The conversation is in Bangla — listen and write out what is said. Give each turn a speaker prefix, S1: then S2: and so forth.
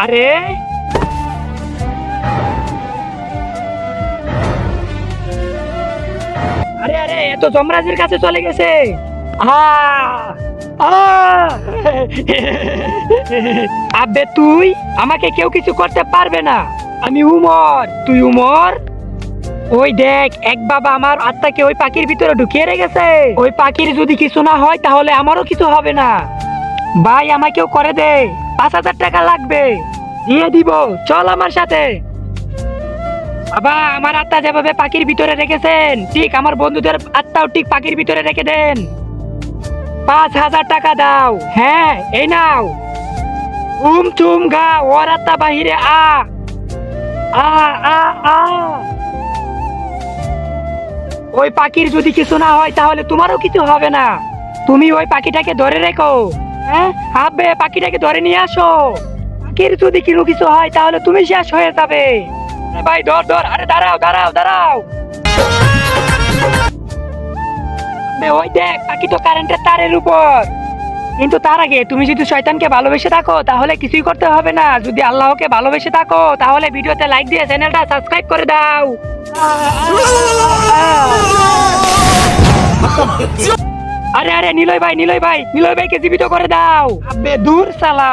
S1: আরে আরে আরে এ তো যমরাজের কাছে চলে গেছে। আবে তুই আমাকে কেউ কিছু করতে পারবে না। আমি উমর, তুই উমর। ওই দেখ, এক বাবা আমার আত্মাকে ওই পাখির ভিতরে ঢুকিয়ে রেখেছে। ওই পাখির যদি কিছু না হয় তাহলে আমারও কিছু হবে না। ভাই আমাকেও করে দে, 5,000 টাকা লাগবে। দিয়ে দিব, চল আমার সাথে। বাবা আমার আত্মা যেভাবে পাখির ভিতরে রেখেছেন ঠিক আমার বন্ধুদের আত্মাও ঠিক পাখির ভিতরে রেখে দেন। 5,000 টাকা দাও। হ্যাঁ এই নাও। চুম গা ওর আত্মা বাহিরে আ আ আ আ। ওই পাখির যদি কিছু না হয় তাহলে তোমারও কিছু হবে না। তুমি ওই পাখিটাকে ধরে রেখো। হ্যাঁ আবে পাখিটাকে ধরে নিয়ে আসো। পাখির যদি কিছু হয় তাহলে তুমি শেষ হয়ে যাবে। আরে ভাই ধর ধর। আরে দাঁড়াও দাঁড়াও দাঁড়াও। আবে ওই দেখ পাখি তো কারেন্টের তারের উপর। কিন্তু তার আগে তুমি যদি শয়তানকে ভালোবেসে থাকো তাহলে কিছুই করতে হবে না। যদি আল্লাহকে ভালোবেসে থাকো তাহলে ভিডিওতে লাইক দিয়ে চ্যানেলটা সাবস্ক্রাইব করে দাও। আরে আরে নিলয় ভাই, নিলয় ভাইকে জীবিত করে দাও। আবে দূর সালা।